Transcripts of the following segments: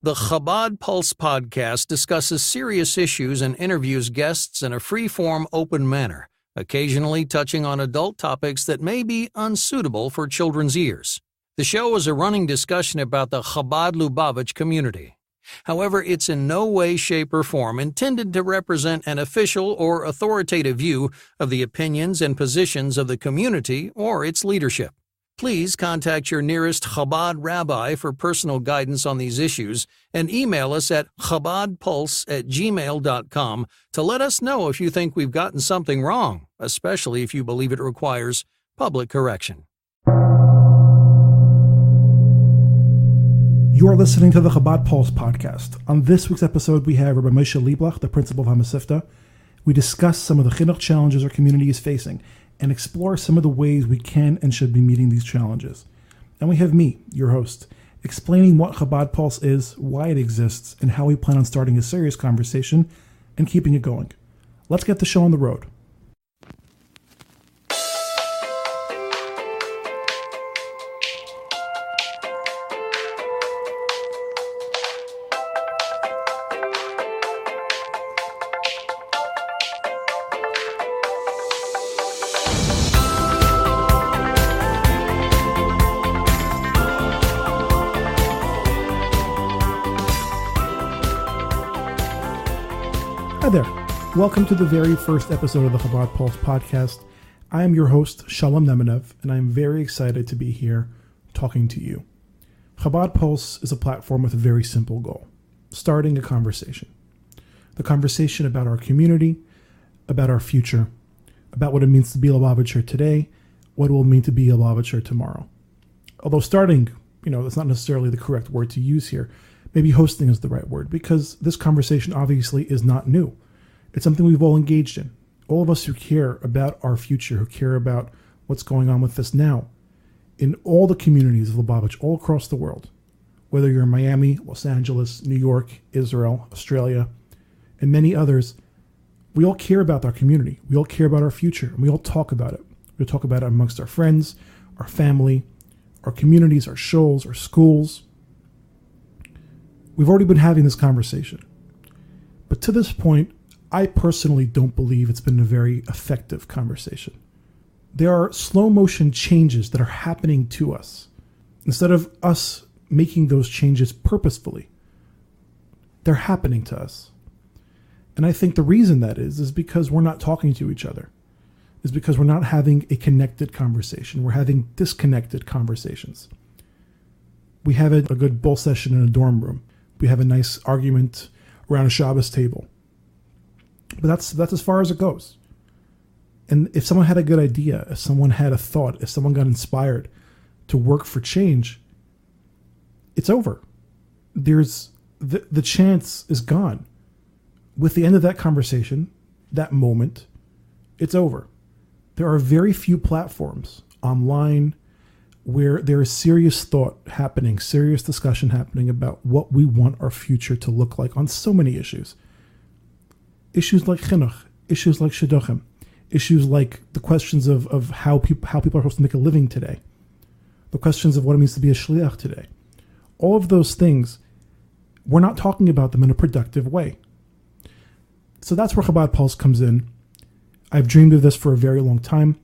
The ChabadPulse Podcast discusses serious issues and interviews guests in a free-form, open manner, occasionally touching on adult topics that may be unsuitable for children's ears. The show is a running discussion about the Chabad-Lubavitch community. However, it's in no way, shape, or form intended to represent an official or authoritative view of the opinions and positions of the community or its leadership. Please contact your nearest Chabad rabbi for personal guidance on these issues and email us at ChabadPulse@gmail.com to let us know if you think we've gotten something wrong, especially if you believe it requires public correction. You are listening to the ChabadPulse Podcast. On this week's episode, we have Rabbi Moishe Lieblich, the principal of Hamesivta. We discuss some of the chinuch challenges our community is facing and explore some of the ways we can and should be meeting these challenges. And we have me, your host, explaining what ChabadPulse is, why it exists, and how we plan on starting a serious conversation and keeping it going. Let's get the show on the road. Hi there. Welcome to the very first episode of the ChabadPulse Podcast. I am your host, Shalom Nemenev, and I am very excited to be here talking to you. ChabadPulse is a platform with a very simple goal: starting a conversation. The conversation about our community, about our future, about what it means to be a Lubavitcher today, what it will mean to be a Lubavitcher tomorrow. Although starting, that's not necessarily the correct word to use here. Maybe hosting is the right word, because this conversation obviously is not new. It's something we've all engaged in. All of us who care about our future, who care about what's going on with us now, in all the communities of Lubavitch, all across the world, whether you're in Miami, Los Angeles, New York, Israel, Australia, and many others, we all care about our community. We all care about our future, and we all talk about it. We talk about it amongst our friends, our family, our communities, our shows, our schools. We've already been having this conversation. But to this point, I personally don't believe it's been a very effective conversation. There are slow motion changes that are happening to us. Instead of us making those changes purposefully, they're happening to us. And I think the reason that is because we're not talking to each other. Is because we're not having a connected conversation. We're having disconnected conversations. We have a good bull session in a dorm room. We have a nice argument around a Shabbos table. But that's as far as it goes. And if someone had a good idea, if someone had a thought, if someone got inspired to work for change, it's over. There's the chance is gone. With the end of that conversation, that moment, it's over. There are very few platforms online where there is serious thought happening, serious discussion happening about what we want our future to look like on so many issues. Issues like chinuch, issues like shidduchim, issues like the questions of how people are supposed to make a living today, the questions of what it means to be a shliach today. All of those things, we're not talking about them in a productive way. So that's where ChabadPulse comes in. I've dreamed of this for a very long time.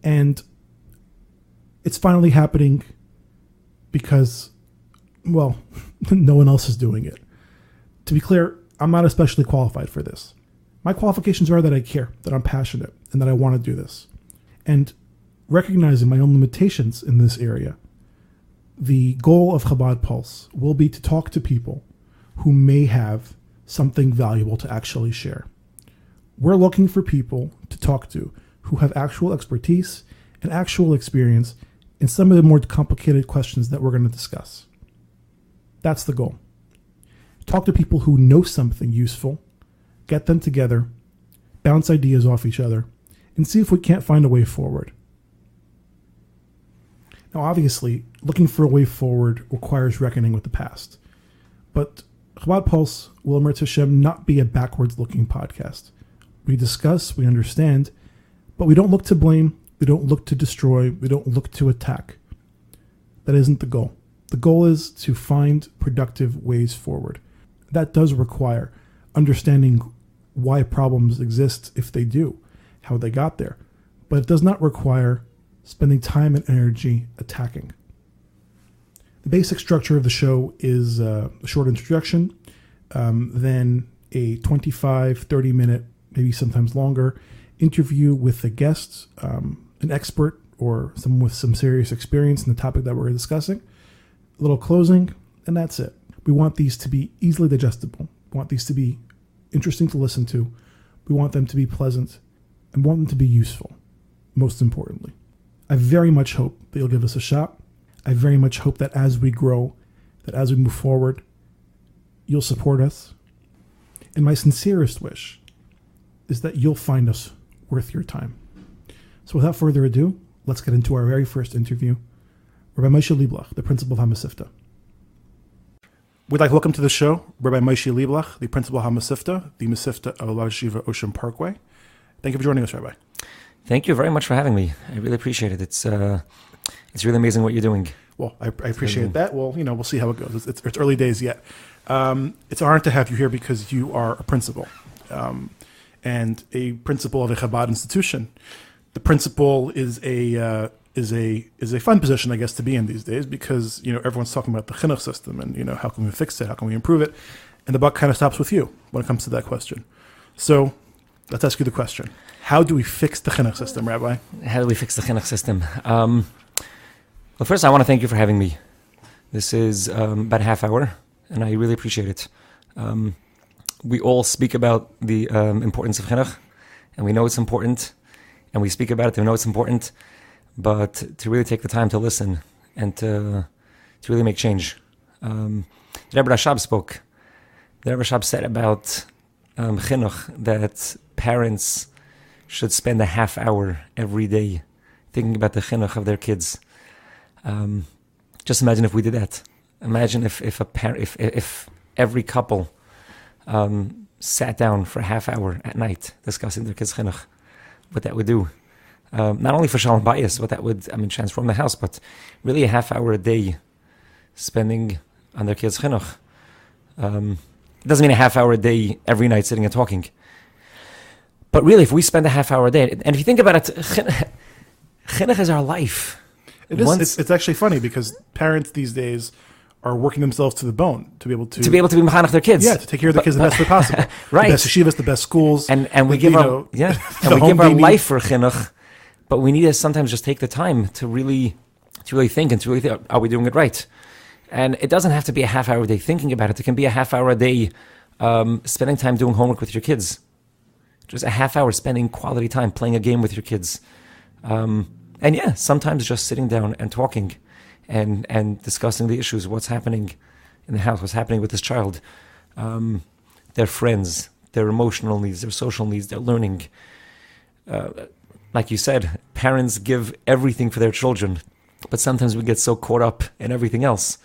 And it's finally happening because, no one else is doing it. To be clear, I'm not especially qualified for this. My qualifications are that I care, that I'm passionate, and that I want to do this. And recognizing my own limitations in this area, the goal of ChabadPulse will be to talk to people who may have something valuable to actually share. We're looking for people to talk to who have actual expertise and actual experience in some of the more complicated questions that we're going to discuss. That's the goal. Talk to people who know something useful, get them together, bounce ideas off each other, and see if we can't find a way forward. Now, obviously, looking for a way forward requires reckoning with the past. But ChabadPulse will, Emer Hashem, not be a backwards-looking podcast. We discuss, we understand, but we don't look to blame, we don't look to destroy, we don't look to attack. That isn't the goal. The goal is to find productive ways forward. That does require understanding why problems exist if they do, how they got there. But it does not require spending time and energy attacking. The basic structure of the show is a short introduction, then a 25, 30-minute, maybe sometimes longer, interview with the guests, an expert or someone with some serious experience in the topic that we're discussing, a little closing, and that's it. We want these to be easily digestible. We want these to be interesting to listen to. We want them to be pleasant, and we want them to be useful, most importantly. I very much hope that you'll give us a shot. I very much hope that as we grow, that as we move forward, you'll support us. And my sincerest wish is that you'll find us worth your time. So without further ado, let's get into our very first interview. Rabbi Moishe Lieblich, the principal of Hamesivta. We'd like to welcome to the show Rabbi Moishe Lieblich, the principal of Hamesivta, the Mesivta of Lodge Shiva Ocean Parkway. Thank you for joining us, Rabbi. Thank you very much for having me. I really appreciate it. It's really amazing what you're doing. Well, I appreciate that. Well, we'll see how it goes. It's early days yet. It's an honor to have you here because you are a principal and a principal of a Chabad institution. The principal is a fun position, I guess, to be in these days because everyone's talking about the chinuch system and how can we fix it, how can we improve it, and the buck kind of stops with you when it comes to that question. So let's ask you the question: how do we fix the chinuch system, Rabbi? How do we fix the chinuch system? Well, first, I want to thank you for having me. This is about a half hour, and I really appreciate it. We all speak about the importance of chinuch, and we know it's important, and we speak about it, and we know it's important, but to really take the time to listen and to really make change. The Rebbe Rashab spoke. The Rebbe Rashab said about chinuch that parents should spend a half hour every day thinking about the chinuch of their kids. Just imagine if we did that. Imagine if every couple sat down for a half hour at night discussing their kids' chinuch, what that would do. Not only for shalom bayis, what that would, transform the house, but really a half hour a day spending on their kids' chinuch. It doesn't mean a half hour a day every night sitting and talking. But really, if we spend a half hour a day, and if you think about it, chinuch is our life. It is. It's actually funny because parents these days are working themselves to the bone to be able to be mechanech their kids. Yeah, to take care of their kids the best way possible. Right, the best yeshivas, the best schools, and we give our life for chinuch. But we need to sometimes just take the time to really think and to really think, are we doing it right? And it doesn't have to be a half hour a day thinking about it. It can be a half hour a day spending time doing homework with your kids. Just a half hour spending quality time playing a game with your kids. And yeah, sometimes just sitting down and talking and discussing the issues, what's happening in the house, what's happening with this child, their friends, their emotional needs, their social needs, their learning. Like you said, parents give everything for their children, but sometimes we get so caught up in everything else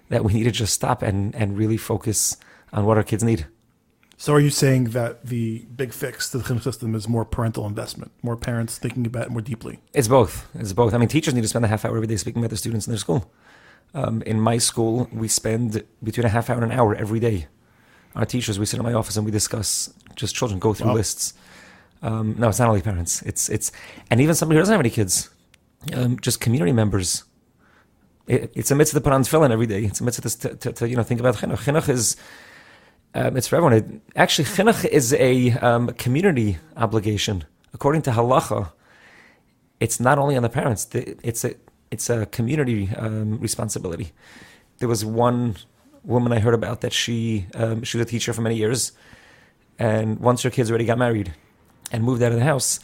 that we need to just stop and really focus on what our kids need. So are you saying that the big fix to the chinuch system is more parental investment, more parents thinking about it more deeply? It's both. Teachers need to spend a half hour every day speaking about their students in their school. In my school, we spend between a half hour and an hour every day. Our teachers, we sit in my office and we discuss just children, go through lists. No, it's not only parents. It's and even somebody who doesn't have any kids, just community members. It's a mitzvah to put on tefillin every day. It's a mitzvah to think about chinuch. Chinuch is it's for everyone. Actually, chinuch is a community obligation. According to halacha, it's not only on the parents. It's a community responsibility. There was one woman I heard about that she was a teacher for many years, and once her kids already got married and moved out of the house,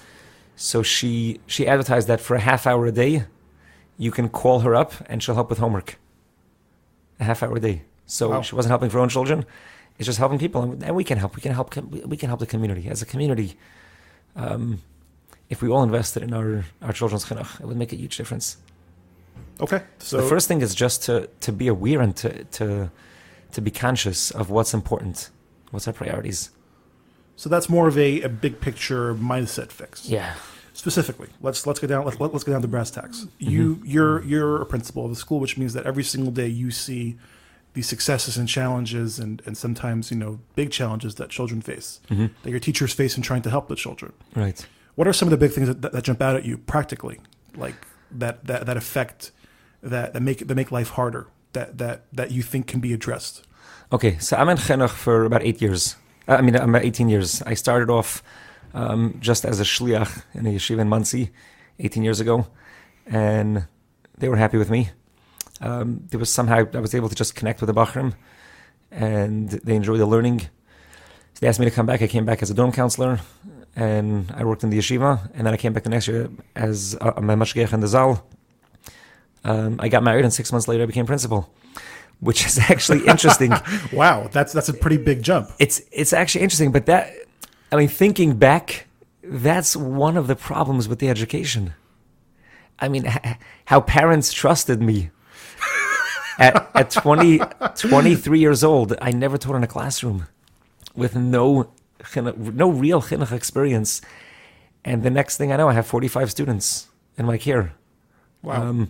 so she advertised that for a half hour a day, you can call her up and she'll help with homework. A half hour a day. So She wasn't helping for her own children. It's just helping people, and we can help. We can help the community. As a community, if we all invested in our children's chinuch, it would make a huge difference. Okay. So the first thing is just to be aware and to be conscious of what's important, what's our priorities. So that's more of a big picture mindset fix. Yeah. specifically, let's get down to brass tacks. You're a principal of a school, which means that every single day you see these successes and challenges and sometimes, big challenges that children face, that your teachers face in trying to help the children. Right. What are some of the big things that jump out at you practically, like that affect, that make life harder, that you think can be addressed? Okay, so I'm in Chinuch for about 8 years. I'm about 18 years. I started off just as a shliach in a yeshiva in Monsey 18 years ago, and they were happy with me. There was somehow I was able to just connect with the Bachrim, and they enjoyed the learning. So they asked me to come back. I came back as a dorm counselor, and I worked in the yeshiva, and then I came back the next year as a mashgiach in the Zal. I got married, and 6 months later I became principal, which is actually interesting. Wow, that's a pretty big jump. It's actually interesting, but thinking back, that's one of the problems with the education. How parents trusted me. At 23 years old, I never taught in a classroom with no real chinuch experience. And the next thing I know, I have 45 students in my care. Wow.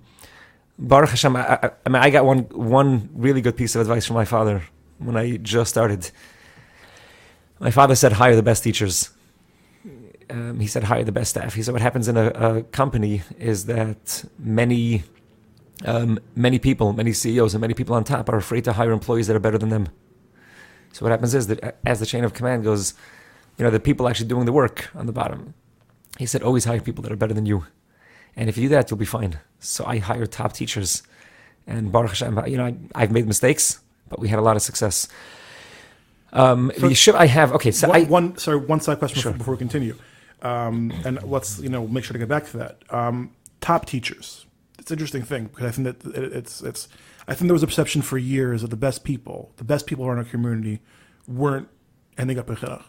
Baruch Hashem, I got one really good piece of advice from my father when I just started. My father said, hire the best teachers. He said, hire the best staff. He said, what happens in a company is that many people, many CEOs and many people on top are afraid to hire employees that are better than them. So what happens is that as the chain of command goes, the people actually doing the work on the bottom. He said, always hire people that are better than you. And if you do that, you'll be fine. So I hired top teachers. And Baruch Hashem, I've made mistakes, but we had a lot of success. The yeshiva I have, okay, so one side question before we continue. And let's, make sure to get back to that. Top teachers. It's an interesting thing because I think that I think there was a perception for years that the best people around our community weren't ending up in chinuch.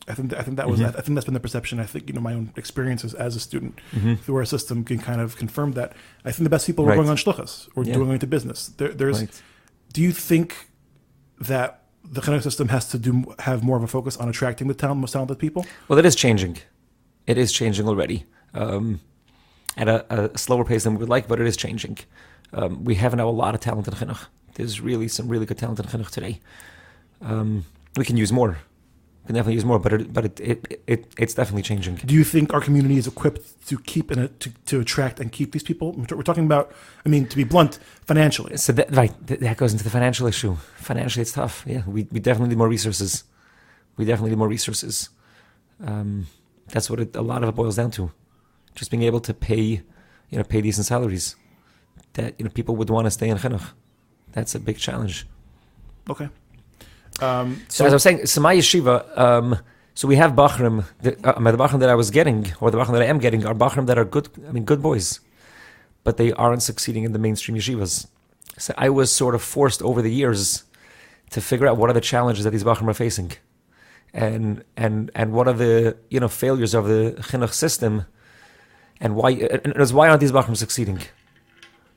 I think that was I think that's been the perception. I think my own experiences as a student through our system can kind of confirm that. I think the best people were going on shluchas or going into business. Do you think that the chinuch system has to have more of a focus on attracting the most talented people? Well, it is changing. It is changing already. At a slower pace than we would like, but it is changing. We have now a lot of talent in chinuch. There's really some really good talent in chinuch today. We can use more. We can definitely use more, but it's definitely changing. Do you think our community is equipped to keep to attract and keep these people? We're talking about, to be blunt, financially. So that goes into the financial issue. Financially, it's tough. Yeah, we definitely need more resources. That's what a lot of it boils down to. Just being able to pay decent salaries that people would want to stay in chinuch. That's a big challenge. Okay. So as I was saying, so my yeshiva, so we have bachrim. The bachrim that I was getting, or the bachrim that I am getting, are bachrim that are good boys, but they aren't succeeding in the mainstream yeshivas. So I was sort of forced over the years to figure out what are the challenges that these bachrim are facing, and what are the failures of the chinuch system. And why aren't these bachrim succeeding?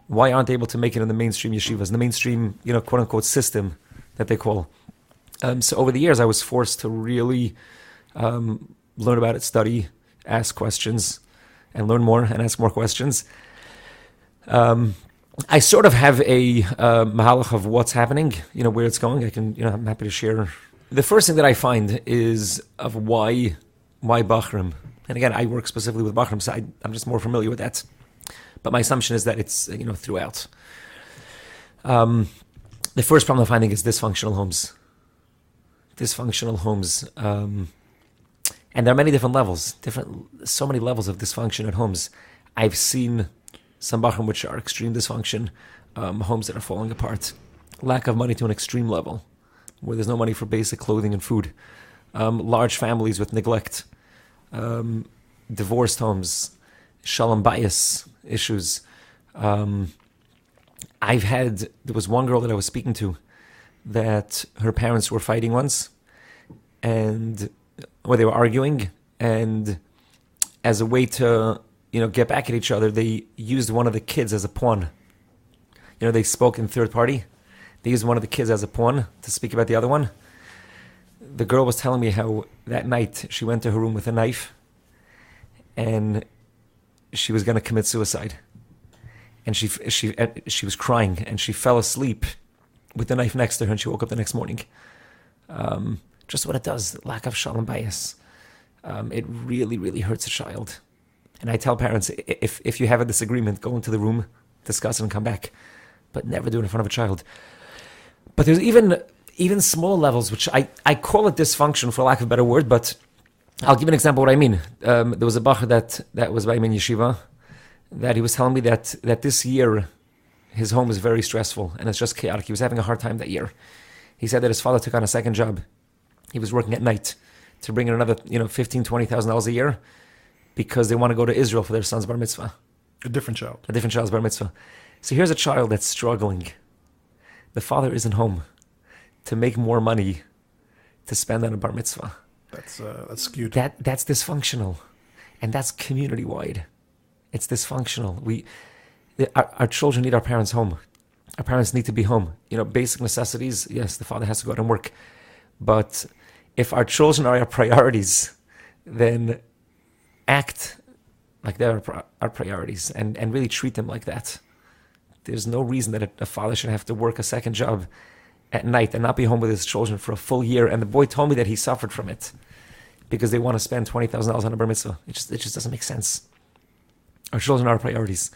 Why aren't they able to make it in the mainstream yeshivas, in the mainstream, quote unquote system that they call? So over the years, I was forced to really learn about it, study, ask questions, and learn more and ask more questions. I sort of have a mahalach of what's happening, where it's going. I'm happy to share. The first thing that I find is of why bachrim. And again, I work specifically with bachrim, so I'm just more familiar with that. But my assumption is that it's throughout. The first problem I'm finding is dysfunctional homes. And there are many different levels, so many levels of dysfunction at homes. I've seen some bachrim which are extreme dysfunction, homes that are falling apart, lack of money to an extreme level, where there's no money for basic clothing and food, large families with neglect. Divorced homes, shalom bias issues. There was one girl that I was speaking to that her parents were fighting once, they were arguing, and as a way to get back at each other, they used one of the kids as a pawn. They spoke in third party. They used one of the kids as a pawn to speak about the other one. The girl was telling me how that night she went to her room with a knife, and she was going to commit suicide. And she was crying, and she fell asleep with the knife next to her, and she woke up the next morning. Just what it does, lack of shalom bayis. It really, really hurts a child. And I tell parents, if you have a disagreement, go into the room, discuss it, and come back. But never do it in front of a child. But there's even small levels, which I call it dysfunction for lack of a better word, but I'll give you an example of what I mean. There was a bacher that was by me in yeshiva, that he was telling me that this year his home is very stressful and it's just chaotic. He was having a hard time that year. He said that his father took on a second job. He was working at night to bring in another, $15,000, $20,000 a year because they want to go to Israel for their son's bar mitzvah. A different child's bar mitzvah. So here's a child that's struggling. The father isn't home to make more money to spend on a bar mitzvah. That's skewed. That's dysfunctional, and that's community-wide. It's dysfunctional. Our children need our parents home. Our parents need to be home. Basic necessities, yes, the father has to go out and work. But if our children are our priorities, then act like they're our priorities and really treat them like that. There's no reason that a father should have to work a second job at night and not be home with his children for a full year. And the boy told me that he suffered from it because they want to spend $20,000 on a bar mitzvah. It just doesn't make sense. Our children are our priorities.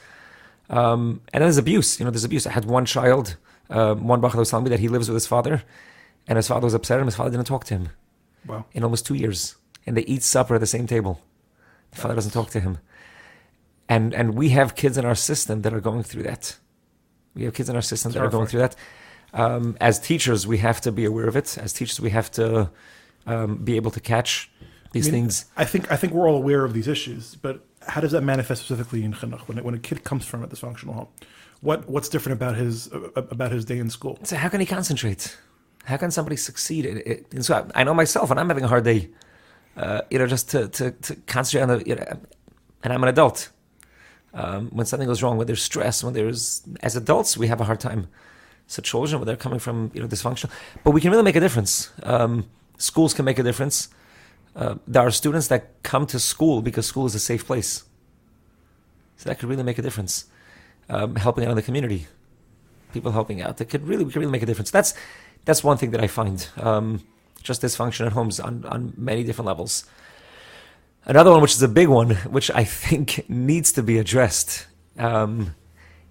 And then there's abuse. There's abuse. I had one child, one bacher was telling me that he lives with his father, and his father was upset at him. His father didn't talk to him. Wow. In almost 2 years. And they eat supper at the same table. The father doesn't talk to him. And we have kids in our system that are going through that. Going through that. As teachers, we have to be aware of it. As teachers, we have to be able to catch these things. I think we're all aware of these issues, but how does that manifest specifically in chinuch when a kid comes from a dysfunctional home? What's different about his day in school? So how can he concentrate? How can somebody succeed? So I know myself, and I'm having a hard day. Just to concentrate on and I'm an adult. When something goes wrong, when there's stress, as adults, we have a hard time. So children, when they're coming from dysfunctional, but we can really make a difference. Schools can make a difference. There are students that come to school because school is a safe place. So that could really make a difference. Helping out in the community, people helping out, we could really make a difference. That's one thing that I find. Just dysfunction at homes on many different levels. Another one, which is a big one, which I think needs to be addressed,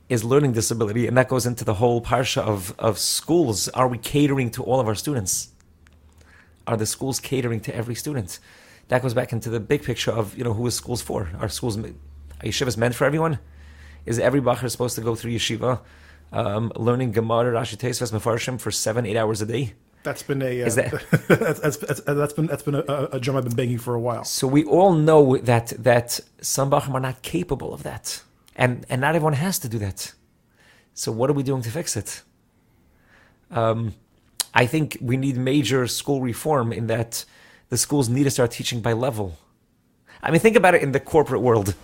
is learning disability, and that goes into the whole parsha of schools. Are we catering to all of our students? Are the schools catering to every student? That goes back into the big picture of who is schools for? Are yeshivas meant for everyone? Is every bacher supposed to go through yeshiva, learning Gemara, Rashi, Tosfos, Mefarshim for 7-8 hours a day? That's been that's been a drum I've been banging for a while. So we all know that some bachim are not capable of that, and not everyone has to do that. So what are we doing to fix it? I think we need major school reform in that the schools need to start teaching by level. I mean, think about it in the corporate world.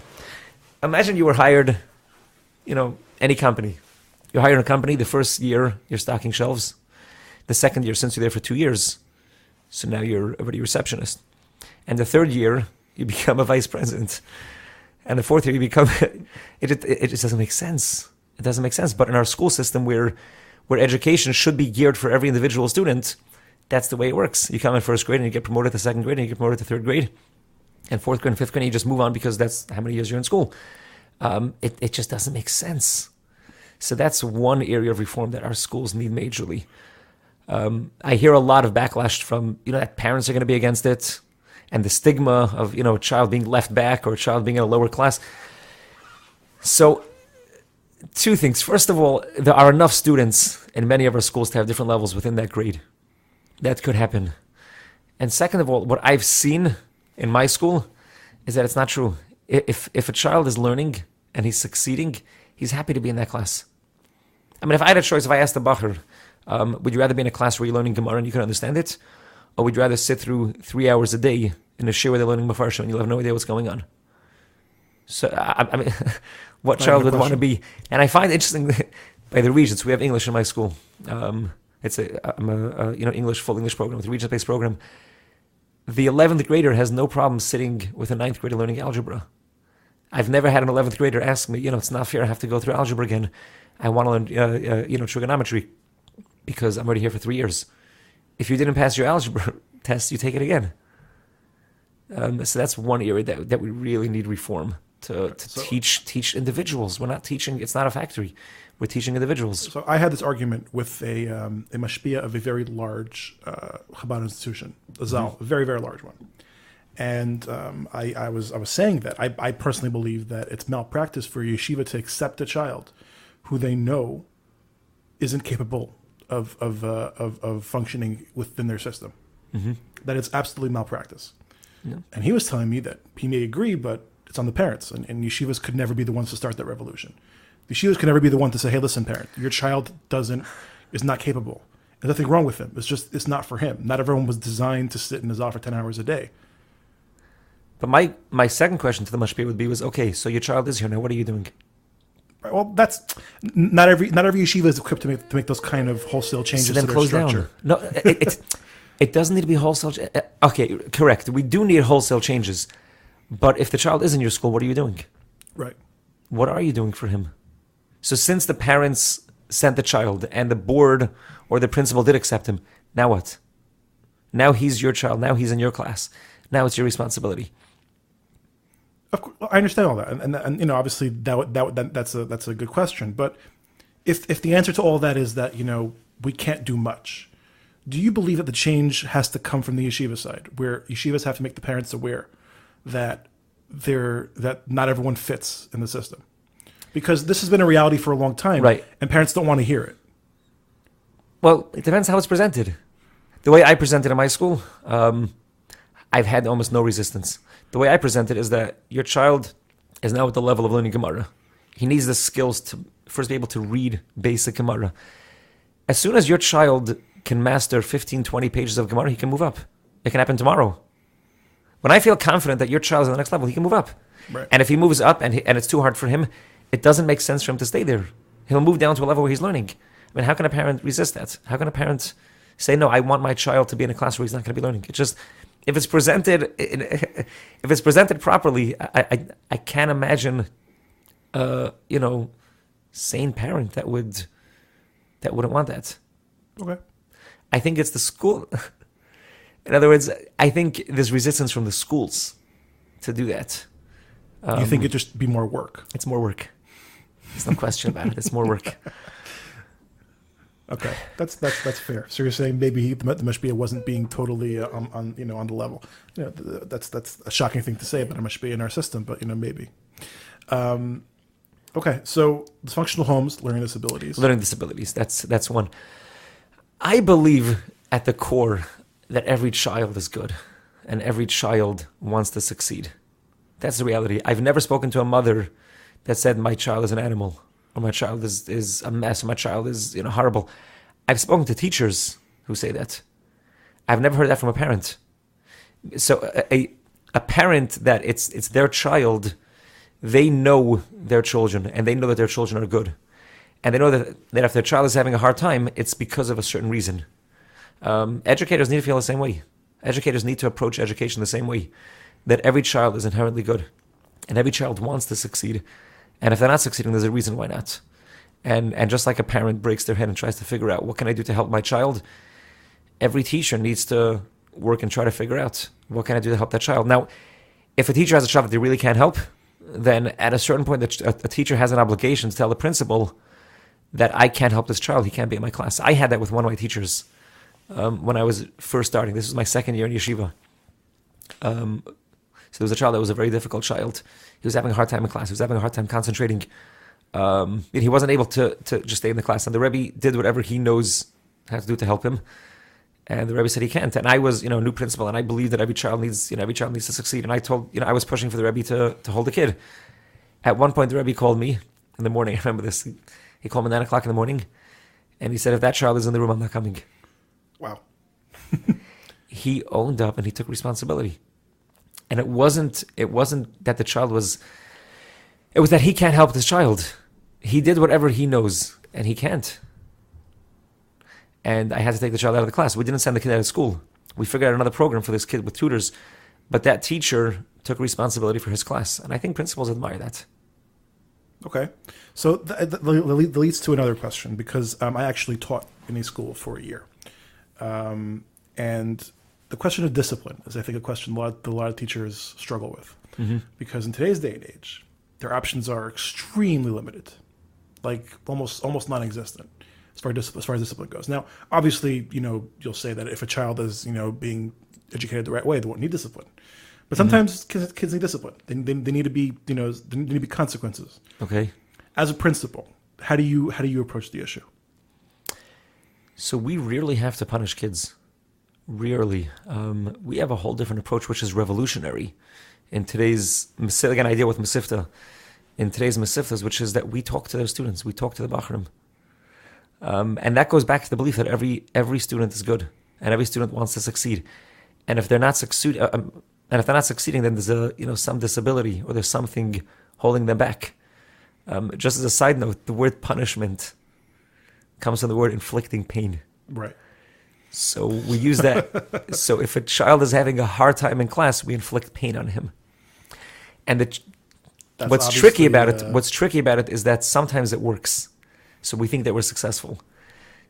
Imagine you were hired, any company. You're hired in a company. The first year you're stocking shelves. The second year, since you're there for 2 years, so now you're already a receptionist. And the third year, you become a vice president. And the fourth year, you become... It just doesn't make sense. It doesn't make sense. But in our school system, where education should be geared for every individual student, that's the way it works. You come in first grade, and you get promoted to second grade, and you get promoted to third grade. And fourth grade and fifth grade, and you just move on because that's how many years you're in school. It just doesn't make sense. So that's one area of reform that our schools need majorly. I hear a lot of backlash from, that parents are going to be against it, and the stigma of, a child being left back or a child being in a lower class. So, two things. First of all, there are enough students in many of our schools to have different levels within that grade. That could happen. And second of all, what I've seen in my school is that it's not true. If a child is learning and he's succeeding, he's happy to be in that class. I mean, if I had a choice, if I asked the bacher, would you rather be in a class where you're learning Gemara and you can understand it? Or would you rather sit through 3 hours a day in a shir where they're learning Mefarshim and you'll have no idea what's going on? So, I mean, what child would want to be? And I find it interesting by the regions. We have English in my school. I'm a full English program, with a region-based program. The 11th grader has no problem sitting with a 9th grader learning algebra. I've never had an 11th grader ask me, it's not fair I have to go through algebra again. I want to learn, trigonometry because I'm already here for 3 years. If you didn't pass your algebra test, you take it again. So that's one area that we really need reform to teach individuals. We're not teaching, it's not a factory. We're teaching individuals. So I had this argument with a mashpia of a very large Chabad institution, a Zal, a very, very large one. And I was saying that I personally believe that it's malpractice for a yeshiva to accept a child who they know isn't capable of functioning within their system. Mm-hmm. That it's absolutely malpractice. Yeah. And he was telling me that he may agree, but it's on the parents, and yeshivas could never be the ones to start that revolution. The yeshivas could never be the one to say, "Hey, listen, parent, your child is not capable. There's nothing wrong with him. It's not for him. Not everyone was designed to sit in his office for 10 hours a day." But my second question to the mashpia would be okay, so your child is here now. What are you doing? Well, that's not every yeshiva is equipped to make those kind of wholesale changes to their structure. No, it doesn't need to be wholesale. Okay, correct. We do need wholesale changes. But if the child is in your school, what are you doing? Right. What are you doing for him? So since the parents sent the child and the board or the principal did accept him, now what? Now he's your child. Now he's in your class. Now it's your responsibility. Of course, I understand all that, and obviously that's a good question. But if the answer to all that is that we can't do much, do you believe that the change has to come from the yeshiva side, where yeshivas have to make the parents aware that not everyone fits in the system? Because this has been a reality for a long time, right? And parents don't want to hear it. Well, it depends how it's presented. The way I present it in my school, I've had almost no resistance. The way I present it is that your child is now at the level of learning Gemara. He needs the skills to first be able to read basic Gemara. As soon as your child can master 15, 20 pages of Gemara, he can move up. It can happen tomorrow. When I feel confident that your child is on the next level, he can move up. Right. And if he moves up and it's too hard for him, it doesn't make sense for him to stay there. He'll move down to a level where he's learning. I mean, how can a parent resist that? How can a parent say, no, I want my child to be in a class where he's not going to be learning? It's just, if it's presented properly, I can't imagine, sane parent that wouldn't want that. Okay. I think it's the school. In other words, I think there's resistance from the schools to do that. You think it'd just be more work? It's more work. There's no question about it. It's more work. Okay, that's fair. So you're saying maybe the mashpia wasn't being totally on the level. That's a shocking thing to say about a mashpia in our system, but maybe. Okay, so dysfunctional homes, learning disabilities. Learning disabilities. That's one. I believe at the core that every child is good, and every child wants to succeed. That's the reality. I've never spoken to a mother that said my child is an animal, or my child is a mess, or my child is horrible. I've spoken to teachers who say that. I've never heard that from a parent. So a parent that it's their child, they know their children, and they know that their children are good. And they know that if their child is having a hard time, it's because of a certain reason. Educators need to feel the same way. Educators need to approach education the same way, that every child is inherently good, and every child wants to succeed. And if they're not succeeding, there's a reason why not. And just like a parent breaks their head and tries to figure out, what can I do to help my child? Every teacher needs to work and try to figure out, what can I do to help that child? Now, if a teacher has a child that they really can't help, then at a certain point, a teacher has an obligation to tell the principal that I can't help this child, he can't be in my class. I had that with one of my teachers when I was first starting. This was my second year in yeshiva. So there was a child that was a very difficult child. He was having a hard time in class. He was having a hard time concentrating. And he wasn't able to just stay in the class. And the Rebbe did whatever he knows how to do to help him. And the Rebbe said he can't. And I was, a new principal, and I believe that every child needs to succeed. And I told, I was pushing for the Rebbe to hold the kid. At one point, the Rebbe called me in the morning. I remember this. He called me 9 o'clock in the morning, and he said, if that child is in the room, I'm not coming. Wow. He owned up and he took responsibility. And it wasn't that the child was, it was that he can't help this child. He did whatever he knows, and he can't. And I had to take the child out of the class. We didn't send the kid out of school. We figured out another program for this kid with tutors. But that teacher took responsibility for his class. And I think principals admire that. Okay. So that leads to another question, because I actually taught in a school for a year. And the question of discipline is, I think, a question a lot of teachers struggle with. Mm-hmm. Because in today's day and age, their options are extremely limited, like almost non-existent as far as discipline goes. Now, obviously, you'll say that if a child is, being educated the right way, they won't need discipline. But sometimes kids need discipline. They need to be, there need to be consequences. Okay. As a principal, how do you approach the issue? So we rarely have to punish kids. Rarely. We have a whole different approach, which is revolutionary. In today's, again, I deal with Hamesivta. In today's Hamesivtas, which is that we talk to their students, we talk to the Bachrim. And that goes back to the belief that every student is good and every student wants to succeed. And if they're not succeeding, then there's some disability or there's something holding them back. Just as a side note, the word punishment comes from the word inflicting pain. Right. So we use that. So if a child is having a hard time in class, we inflict pain on him. And what's tricky about it is that sometimes it works. So we think that we're successful.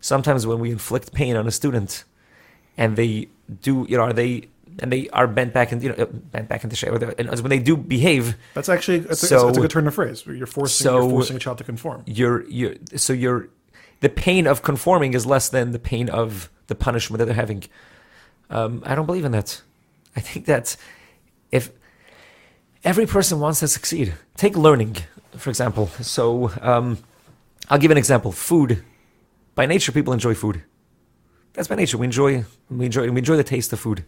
Sometimes when we inflict pain on a student, and they do, they are bent back into shape, and when they do behave. That's actually it's a good turn of phrase. You're forcing a child to conform. The pain of conforming is less than the pain of the punishment that they're having. I don't believe in that. I think that if every person wants to succeed, take learning, for example. So I'll give an example. Food. By nature, people enjoy food. That's by nature. We enjoy the taste of food.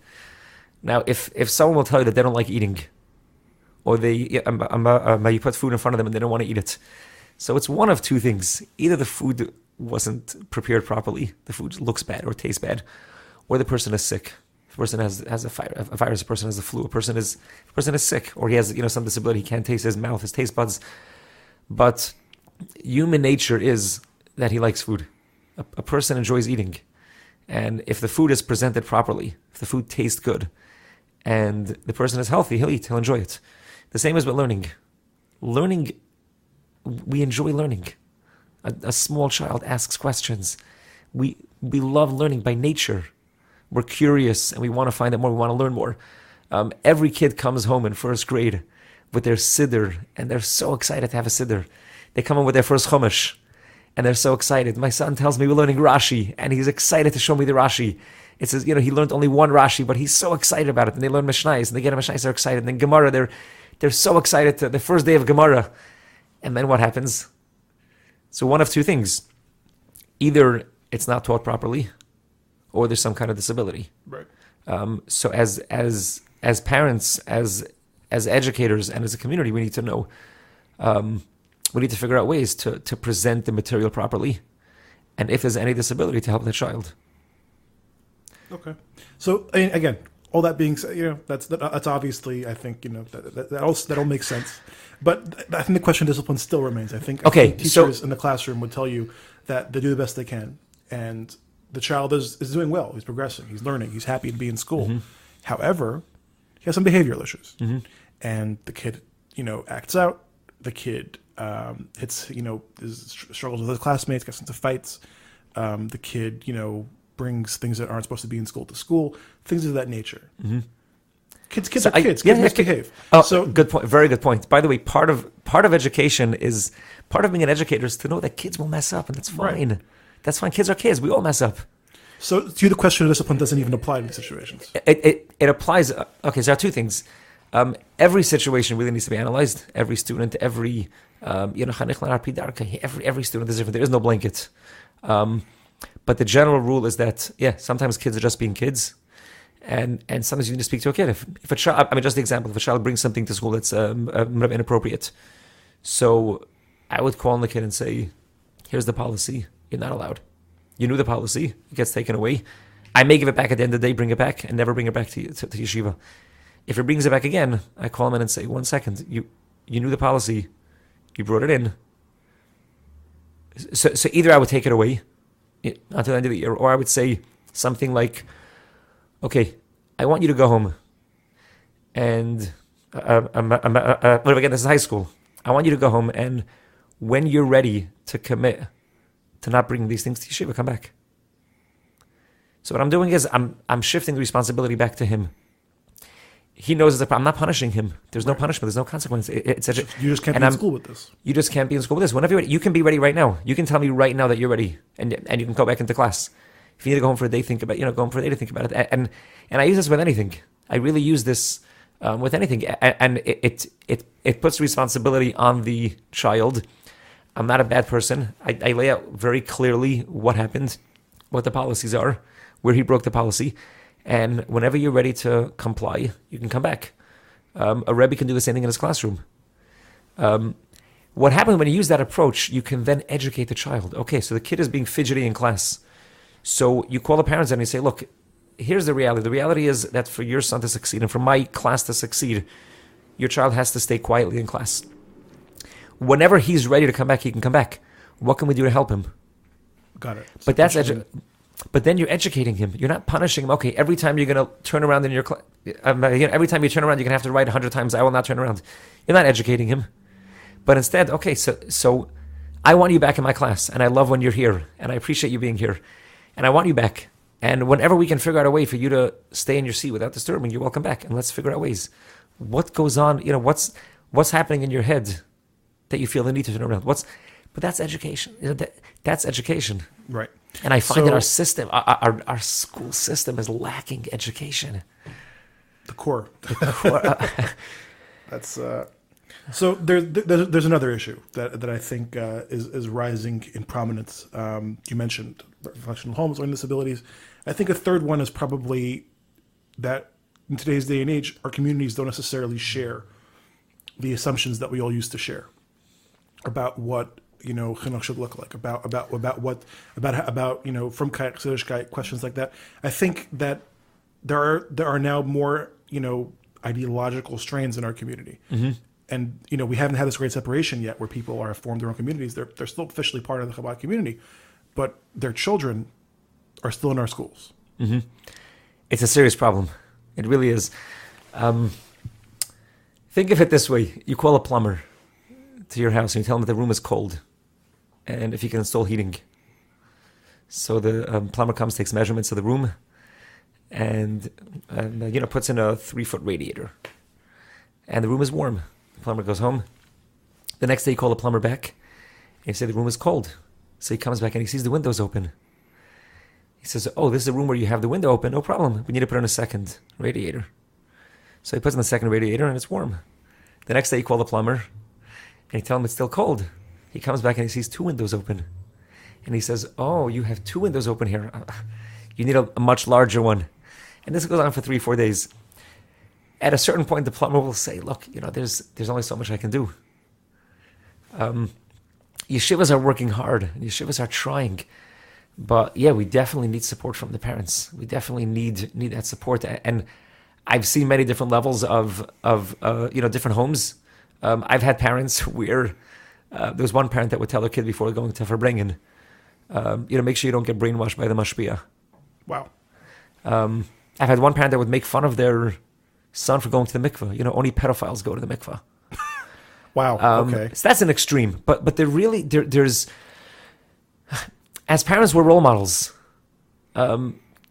Now, if someone will tell you that they don't like eating, or you put food in front of them and they don't want to eat it, so it's one of two things: either the food wasn't prepared properly, the food looks bad or tastes bad, or the person is sick. The person has a virus. The person has the flu. The person is sick, or he has some disability. He can't taste his mouth, his taste buds. But human nature is that he likes food. A person enjoys eating. And if the food is presented properly, if the food tastes good, and the person is healthy, he'll eat, he'll enjoy it. The same as with learning. Learning, we enjoy learning. A small child asks questions. We love learning by nature. We're curious and we want to find out more, we want to learn more. Every kid comes home in first grade with their siddur, and they're so excited to have a siddur. They come in with their first chumash, and they're so excited. My son tells me we're learning Rashi, and he's excited to show me the Rashi. It says, he learned only one Rashi, but he's so excited about it. And they learn Mishnayos, and they get a Mishnayos, they're excited. And then Gemara, they're so excited to the first day of Gemara. And then what happens? So one of two things. Either it's not taught properly, or there's some kind of disability. Right. So as parents, as educators, and as a community, we need to know. We need to figure out ways to present the material properly, and if there's any disability, to help the child. Okay. So again, all that being said, that's obviously, I think, that all makes sense. But I think the question of discipline still remains. I think teachers in the classroom would tell you that they do the best they can, and the child is doing well. He's progressing. He's learning. He's happy to be in school. Mm-hmm. However, he has some behavioral issues, and the kid, acts out. The kid struggles with his classmates, gets into fights. The kid, brings things that aren't supposed to be in school to school, things of that nature. Mm-hmm. Kids are kids. Kids misbehave. So good point. Very good point. By the way, part of education is part of being an educator is to know that kids will mess up, and that's fine. Right. That's fine. Kids are kids. We all mess up. So to you, the question of discipline doesn't even apply in these situations. It applies. Okay, so there are two things. Every situation really needs to be analyzed. Every student, every student is different. There is no blanket. But the general rule is that, sometimes kids are just being kids. And sometimes you need to speak to a kid. If a child, just the example, if a child brings something to school that's inappropriate. So I would call on the kid and say, here's the policy. You're not allowed. You knew the policy. It gets taken away. I may give it back at the end of the day, bring it back, and never bring it back to yeshiva. If he brings it back again, I call him in and say, 1 second, you knew the policy. You brought it in. So either I would take it away until the end of the year, or I would say something like, okay, I want you to go home and again, this is high school. I want you to go home, and when you're ready to commit to not bringing these things to yeshiva, come back. So what I'm doing is I'm shifting the responsibility back to him. He knows I'm not punishing him. There's no punishment. There's no consequence. You just can't be in school with this. You just can't be in school with this. Whenever you're ready, you can be ready right now. You can tell me right now that you're ready, and you can go back into class. If you need to go home for a day, think about go home for a day to think about it. And I use this with anything. I really use this with anything, and it puts responsibility on the child. I'm not a bad person. I lay out very clearly what happened, what the policies are, where he broke the policy. And whenever you're ready to comply, you can come back. A Rebbe can do the same thing in his classroom. What happens when you use that approach, you can then educate the child. Okay, so the kid is being fidgety in class. So you call the parents and you say, look, here's the reality. The reality is that for your son to succeed and for my class to succeed, your child has to stay quietly in class. Whenever he's ready to come back, he can come back. What can we do to help him? Got it. But then you're educating him. You're not punishing him. Okay, every time you're going to turn around in your class, every time you turn around, you're going to have to write 100 times, I will not turn around. You're not educating him. But instead, okay, so I want you back in my class, and I love when you're here, and I appreciate you being here, and I want you back. And whenever we can figure out a way for you to stay in your seat without disturbing, you're welcome back. And let's figure out ways. What goes on, what's happening in your head that you feel the need to turn around? But that's education. That's education. Right. And I find that our system, our school system is lacking education. The core. That's so there's another issue that I think is rising in prominence. You mentioned functional homes, learning disabilities. I think a third one is probably that in today's day and age, our communities don't necessarily share the assumptions that we all used to share about what chinuch should look like, about frumkeit, chassidishkeit, questions like that. I think that there are now more ideological strains in our community, and we haven't had this great separation yet, where people are formed their own communities. They're still officially part of the Chabad community, but their children are still in our schools. Mm-hmm. It's a serious problem. It really is. Think of it this way: you call a plumber to your house and you tell him that the room is cold and if he can install heating. So the plumber comes, takes measurements of the room, and puts in a 3-foot radiator, and the room is warm. The plumber goes home. The next day you call the plumber back and you say the room is cold. So he comes back and he sees the windows open. He says, oh, this is a room where you have the window open. No problem. We need to put in a second radiator. So he puts in the second radiator and it's warm. The next day you call the plumber and you tell him it's still cold. He comes back and he sees 2 windows open. And he says, oh, you have 2 windows open here. You need a much larger one. And this goes on for 3-4 days. At a certain point, the plumber will say, look, there's only so much I can do. Yeshivas are working hard. Yeshivas are trying. But yeah, we definitely need support from the parents. We definitely need that support. And I've seen many different levels of different homes. I've had parents where there was one parent that would tell their kid before going to Verbringen, make sure you don't get brainwashed by the mashpia. Wow. I've had one parent that would make fun of their son for going to the mikveh. Only pedophiles go to the mikveh. Wow. Okay. So that's an extreme. But there's as parents, we're role models.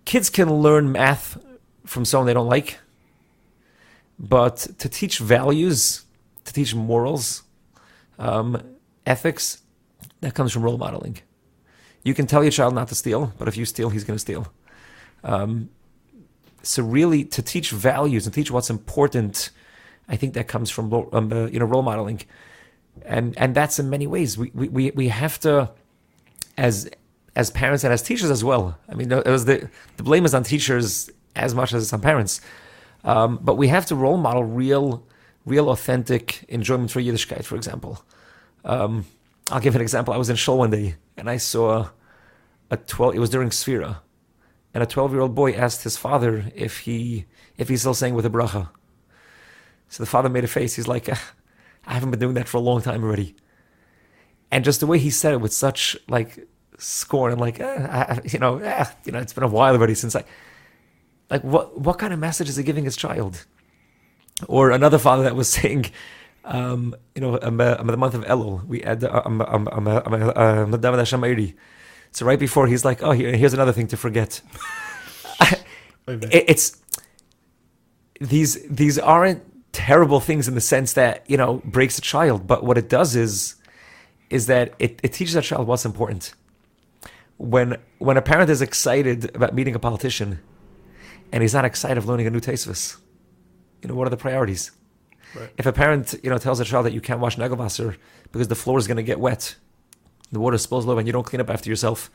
Kids can learn math from someone they don't like, but to teach values, to teach morals, ethics, that comes from role modeling. You can tell your child not to steal, but if you steal, he's going to steal. So really, to teach values and teach what's important, I think that comes from role modeling, and that's in many ways. We have to, as parents and as teachers as well. I mean, the blame is on teachers as much as it's on parents, but we have to role model real authentic enjoyment for Yiddishkeit, for example. I'll give an example. I was in Shul one day and I saw it was during Sfira, and a 12-year-old boy asked his father if he's still saying with a bracha. So the father made a face. He's like, I haven't been doing that for a long time already. And just the way he said it with such scorn and it's been a while already since what kind of message is he giving his child? Or another father that was saying, I'm the month of Elul. We had so right before he's like, oh, here's another thing to forget. It's these aren't terrible things in the sense that breaks a child, but what it does is that it teaches a child what's important. When a parent is excited about meeting a politician, and he's not excited of learning a new Tosfos, what are the priorities? Right. If a parent, tells a child that you can't wash Nagelwasser because the floor is going to get wet, the water spills low, and you don't clean up after yourself,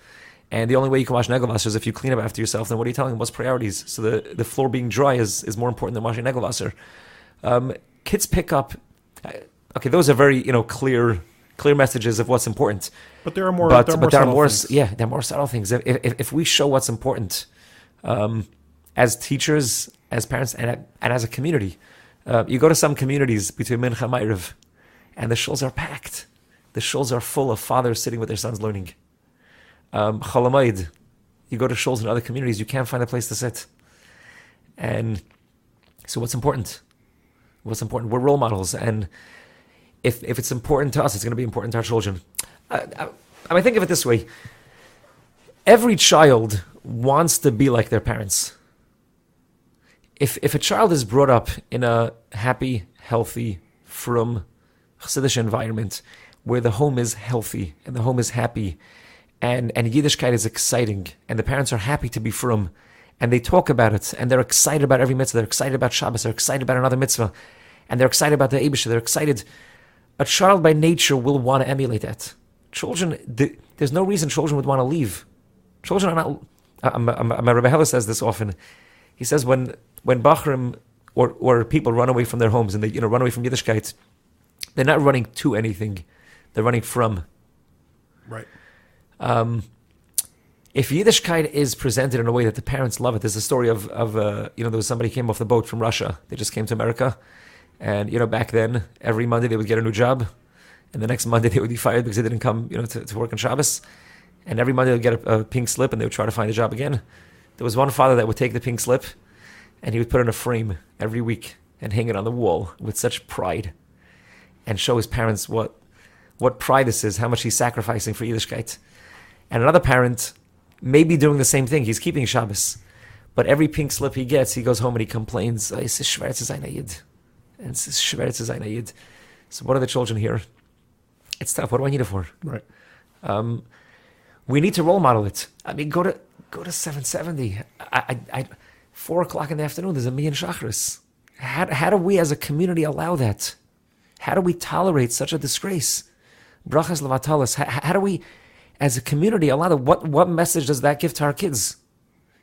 and the only way you can wash Nagelwasser is if you clean up after yourself, then what are you telling them? What's priorities? So the floor being dry is more important than washing Nagelwasser. Kids pick up. Okay, those are very clear messages of what's important. But there are more. But there are more things. Yeah, there are more subtle things. If we show what's important, as teachers, as parents, and as a community, you go to some communities between Mincha and Ma'ariv, and the shuls are packed. The shuls are full of fathers sitting with their sons learning. Chol Hamoed, you go to shuls in other communities, you can't find a place to sit. And so what's important? What's important? We're role models, and if it's important to us, it's going to be important to our children. I think of it this way. Every child wants to be like their parents. If a child is brought up in a happy, healthy, frum, Chassidish environment where the home is healthy and the home is happy and Yiddishkeit is exciting and the parents are happy to be frum and they talk about it and they're excited about every mitzvah, they're excited about Shabbos, they're excited about another mitzvah, and they're excited about the Eibusha, they're excited. A child by nature will want to emulate that. Children, there's no reason children would want to leave. Children are not. My Rabbi Hella says this often. He says when Bachrim or people run away from their homes and they run away from Yiddishkeit, they're not running to anything, they're running from. Right. If Yiddishkeit is presented in a way that the parents love it, there's a story of there was somebody came off the boat from Russia. They just came to America, and back then every Monday they would get a new job, and the next Monday they would be fired because they didn't come to work on Shabbos, and every Monday they would get a pink slip and they would try to find a job again. There was one father that would take the pink slip and he would put it in a frame every week and hang it on the wall with such pride and show his parents what pride this is, how much he's sacrificing for Yiddishkeit. And another parent may be doing the same thing. He's keeping Shabbos, but every pink slip he gets, he goes home and he complains, and so what are the children here? It's tough. What do I need it for? Right. We need to role model it. I mean, go to 770. 4:00 in the afternoon, there's a Miyan Shachris. How do we as a community allow that? How do we tolerate such a disgrace? Brachas levatalas. How do we, as a community, allow that? What message does that give to our kids?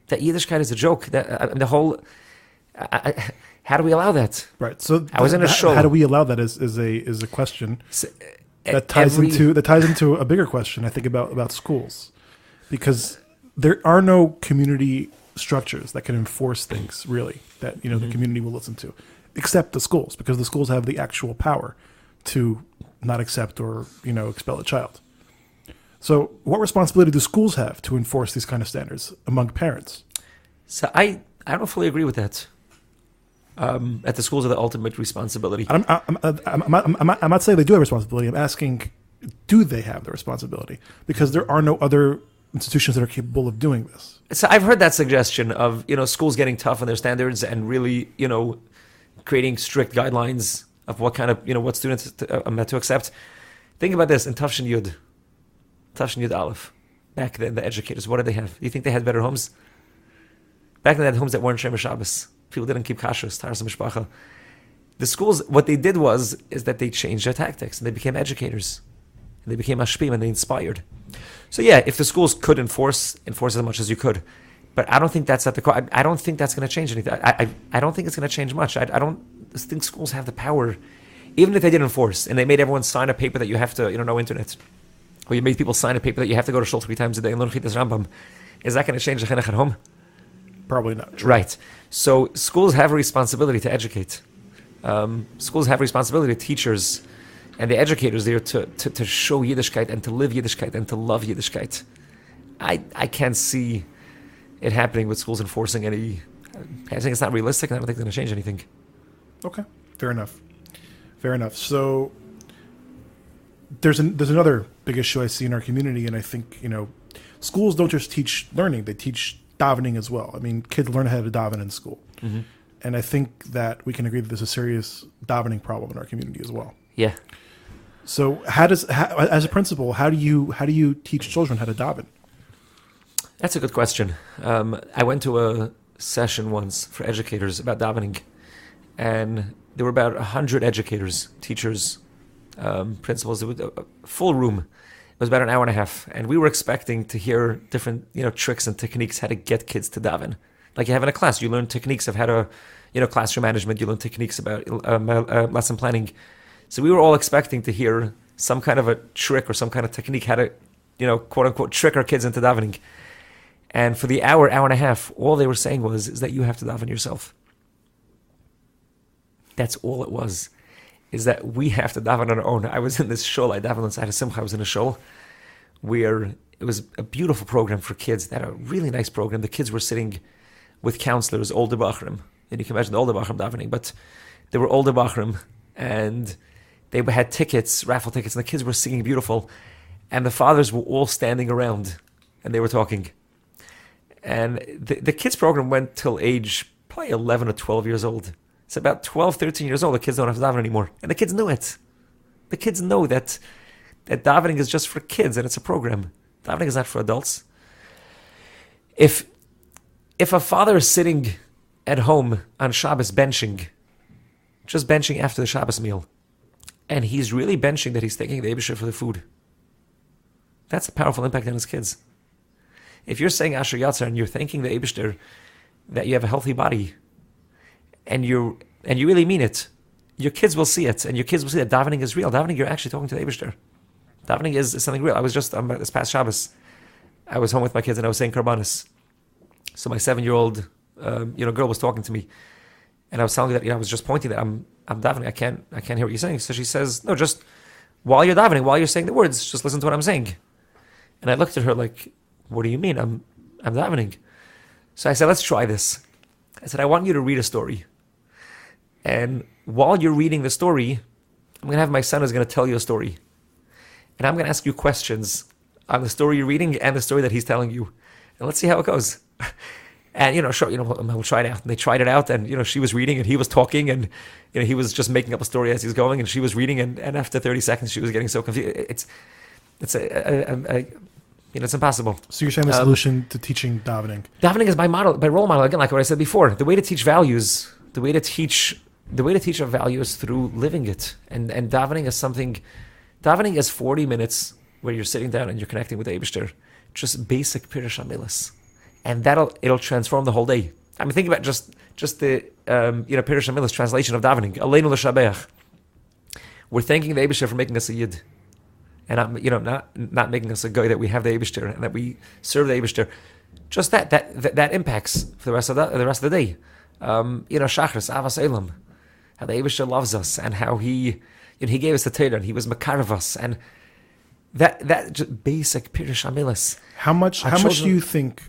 That Yiddishkeit is a joke. That the whole. How do we allow that? Right. So I was in a show. How do we allow that? Is a question that ties into a bigger question. I think about schools, because there are no community structures that can enforce things really that the community will listen to, except the schools, because the schools have the actual power to not accept or expel a child. So what responsibility do schools have to enforce these kind of standards among parents? So I don't fully agree with that. At the schools are the ultimate responsibility. I'm not saying they do have responsibility. I'm asking, do they have the responsibility? Because there are no other institutions that are capable of doing this. So I've heard that suggestion of schools getting tough on their standards and really creating strict guidelines of what kind of what students to accept. Think about this in Tafshin Yud Aleph. Back then, the educators, what did they have? Do you think they had better homes? Back then, they had homes that weren't Shemer Shabbos. People didn't keep kashrus, taras mishpacha. The schools, what they did is that they changed their tactics and they became educators. And they became mashpim and they inspired. So yeah, if the schools could enforce as much as you could, but I don't think that's at the core. I don't think that's going to change anything. I don't think it's going to change much. I don't think schools have the power, even if they did enforce and they made everyone sign a paper that you have to, no internet, or you made people sign a paper that you have to go to shul 3 times a day and learn Chitas Rambam. Is that going to change the chinuch at home? Probably not. True. Right. So schools have a responsibility to educate. Schools have a responsibility to teachers and the educators there to show Yiddishkeit and to live Yiddishkeit and to love Yiddishkeit. I can't see it happening with schools enforcing any. I think it's not realistic, and I don't think it's going to change anything. Okay, fair enough. So there's another big issue I see in our community, and I think, schools don't just teach learning; they teach davening as well. I mean, kids learn how to daven in school, and I think that we can agree that there's a serious davening problem in our community as well. Yeah. So, as a principal, how do you teach children how to daven? That's a good question. I went to a session once for educators about davening, and there were about 100 educators, teachers, principals. It was a full room. It was about an hour and a half, and we were expecting to hear different, tricks and techniques how to get kids to daven. Like you have in a class, you learn techniques of how to, classroom management. You learn techniques about lesson planning. So we were all expecting to hear some kind of a trick or some kind of technique how to, quote unquote, trick our kids into davening. And for the hour and a half, all they were saying is that you have to daven yourself. That's all it was, is that we have to daven on our own. I was in this shul, I davened inside of Simcha, I was in a shul where it was a beautiful program for kids. They had a really nice program. The kids were sitting with counselors, older bachrim, and you can imagine the older bachrim davening, but they were older bachrim, and they had tickets, raffle tickets, and the kids were singing beautiful, and the fathers were all standing around, and they were talking. And the kids program went till age probably 11 or 12 years old. It's about 12, 13 years old. The kids don't have to daven anymore. And the kids know it. The kids know that davening is just for kids and it's a program. Davening is not for adults. If a father is sitting at home on Shabbos just benching after the Shabbos meal, and he's really benching that he's thanking the Eibusher for the food, that's a powerful impact on his kids. If you're saying Asher Yatzar and you're thanking the Eibusher that you have a healthy body, and you really mean it, your kids will see it, and your kids will see that davening is real. Davening, you're actually talking to the Eibusher. Davening is something real. I was just this past Shabbos, I was home with my kids and I was saying Karbanis. So my 7-year-old girl was talking to me, and I was telling her that I was just pointing that I'm davening. I can't hear what you're saying. So she says, no, just while you're davening, while you're saying the words, just listen to what I'm saying. And I looked at her like, what do you mean? I'm davening. So I said, let's try this. I said, I want you to read a story. And while you're reading the story, I'm going to have my son who's going to tell you a story. And I'm going to ask you questions on the story you're reading and the story that he's telling you. And let's see how it goes. And, sure, we'll try it out. And they tried it out, and, she was reading and he was talking, and, he was just making up a story as he was going, and she was reading, and after 30 seconds, she was getting so confused. It's impossible. So you're saying the solution to teaching davening? Davening is by role model. Again, like what I said before, the way to teach values, the way to teach our values through living it. And davening is something. Davening is 40 minutes where you're sitting down and you're connecting with the Eibusher, just basic Pirush HaMilos, and it'll transform the whole day. I mean, think about just the Pirush HaMilos translation of davening. Aleinu l'shabeach. We're thanking the Eibusher for making us a yid. And not making us a guy that we have the Eibusher and that we serve the Eibusher. Just that impacts for the rest of the day. Shachris, Avas Elam, how the Eibusher loves us and how he gave us the Torah and he was Makarav us, and that just basic Pirush HaMilos. How much do you think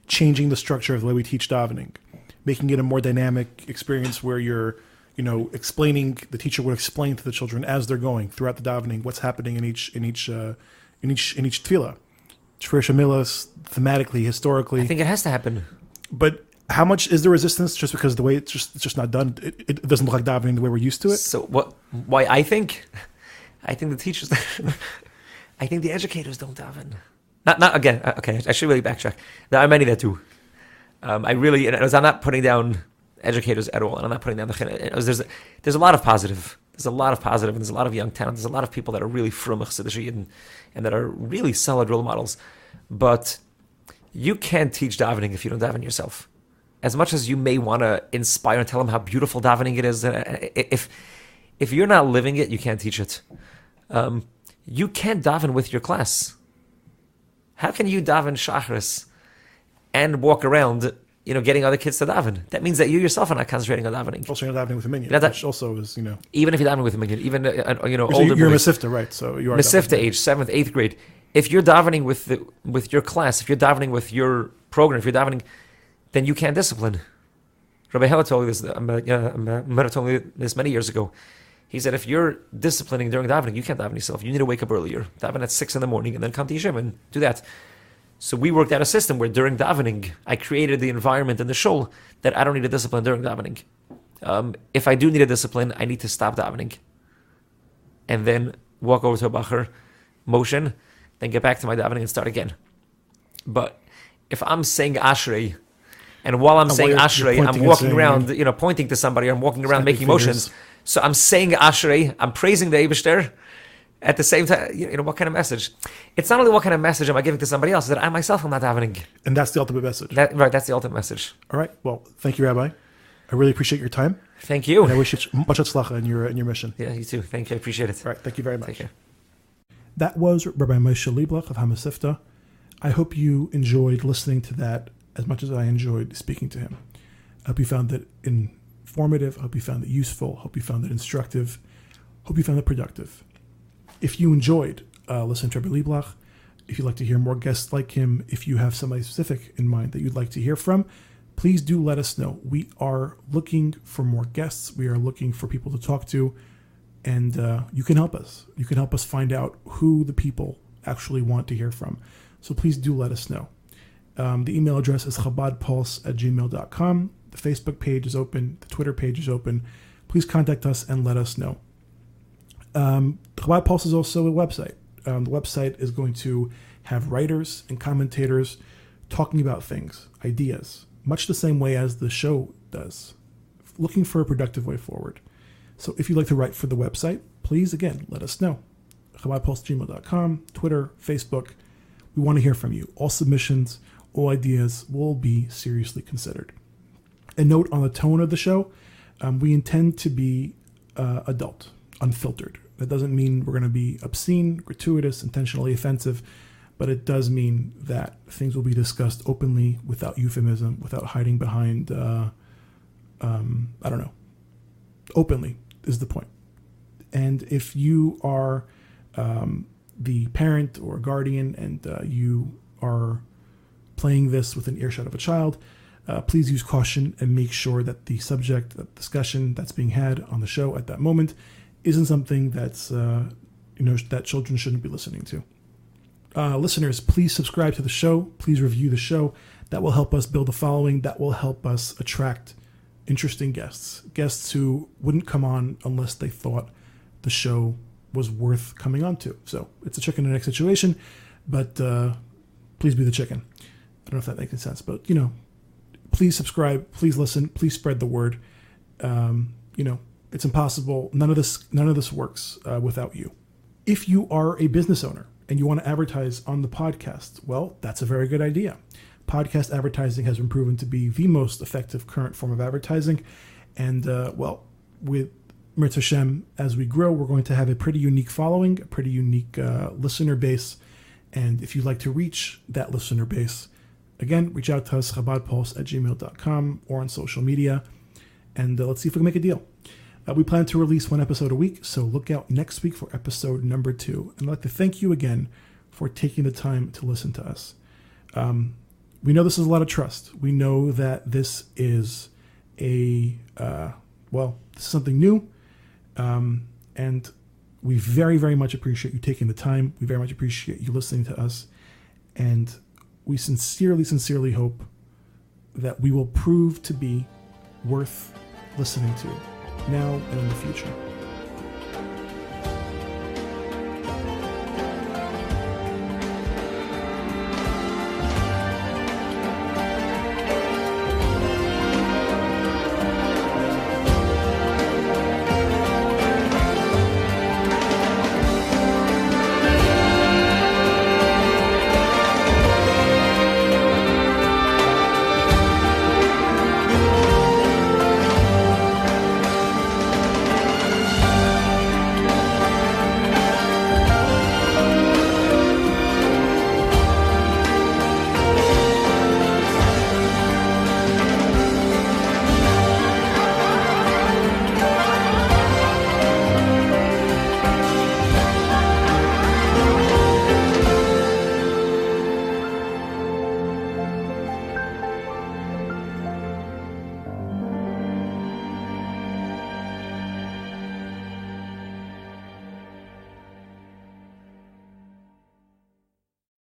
changing the structure of the way we teach davening, making it a more dynamic experience where you're explaining, the teacher would explain to the children as they're going throughout the davening what's happening in each tefillah, Pirush HaMilos, thematically, historically. I think it has to happen. But how much is the resistance just because the way it's just not done? It doesn't look like davening the way we're used to it. So why I think the teachers, I think the educators don't daven. Not again. Okay, I should really backtrack. There are many that do. I'm not putting down educators at all, and I'm not putting down the there's a lot of positive. There's a lot of positive, and there's a lot of young talent. There's a lot of people that are really frumach Siddish and that are really solid role models. But you can't teach davening if you don't daven yourself. As much as you may want to inspire and tell them how beautiful davening it is, if you're not living it, you can't teach it. You can't daven with your class. How can you daven Shachris and walk around, getting other kids to daven? That means that you yourself are not concentrating on davening. Also, you're not davening with a minyan, which also is, Even if you're davening with a minyan, even, older... You're Hamesivta, right? So you are Hamesivta age, 7th, 8th grade. If you're davening with your class, if you're davening with your program, if you're davening, then you can't discipline. Rabbi Hella told me this. Mera told me this many years ago. He said, if you're disciplining during davening, you can't daven yourself. You need to wake up earlier, daven at 6 a.m, and then come to yeshiva and do that. So we worked out a system where during davening, I created the environment in the shul that I don't need a discipline during davening. If I do need a discipline, I need to stop davening and then walk over to a bacher, motion, then get back to my davening and start again. But if I'm saying Ashrei, and while I'm saying Ashrei, I'm walking around, pointing to somebody, I'm walking around making motions. So I'm saying Ashrei, I'm praising the Eibishter. At the same time, what kind of message? It's not only what kind of message am I giving to somebody else, that I myself am not davening. And that's the ultimate message. Right, that's the ultimate message. All right. Well, thank you, Rabbi. I really appreciate your time. Thank you. And I wish you much hatzlacha in your mission. Yeah, you too. Thank you. I appreciate it. All right. Thank you very much. Take care. That was Rabbi Moishe Lieblich of Hamesivta. I hope you enjoyed listening to that as much as I enjoyed speaking to him. I hope you found it informative. I hope you found it useful. I hope you found it instructive. I hope you found it productive. If you enjoyed listening to Rabbi Lieblich, if you'd like to hear more guests like him, if you have somebody specific in mind that you'd like to hear from, please do let us know. We are looking for more guests. We are looking for people to talk to, and you can help us. You can help us find out who the people actually want to hear from. So please do let us know. The email address is ChabadPulse@gmail.com. The Facebook page is open. The Twitter page is open. Please contact us and let us know. Chabad Pulse is also a website. The website is going to have writers and commentators talking about things, ideas, much the same way as the show does, looking for a productive way forward. So if you'd like to write for the website, please, again, let us know. ChabadPulse@gmail.com, Twitter, Facebook. We want to hear from you. All submissions, all ideas will be seriously considered. A note on the tone of the show, we intend to be adult, unfiltered. That doesn't mean we're going to be obscene, gratuitous, intentionally offensive, but it does mean that things will be discussed openly, without euphemism, without hiding behind, openly is the point. And if you are the parent or guardian and you are playing this with an earshot of a child, please use caution and make sure that the subject, that discussion that's being had on the show at that moment isn't something that's that children shouldn't be listening to. Listeners, please subscribe to the show. Please review the show. That will help us build a following. That will help us attract interesting guests who wouldn't come on unless they thought the show was worth coming on to. So it's a chicken and egg situation, but please be the chicken. I don't know if that makes any sense, but please subscribe, please listen, please spread the word. It's impossible. None of this works without you. If you are a business owner and you want to advertise on the podcast, well, that's a very good idea. Podcast advertising has been proven to be the most effective current form of advertising. And, with Mirz Hashem, as we grow, we're going to have a pretty unique following, a pretty unique listener base. And if you'd like to reach that listener base, again, reach out to us, ChabadPulse@gmail.com or on social media. And let's see if we can make a deal. We plan to release one episode a week, so look out next week for episode number 2. And I'd like to thank you again for taking the time to listen to us. We know this is a lot of trust. We know that this is this is something new. And we very, very much appreciate you taking the time. We very much appreciate you listening to us. And we sincerely, sincerely hope that we will prove to be worth listening to now and in the future.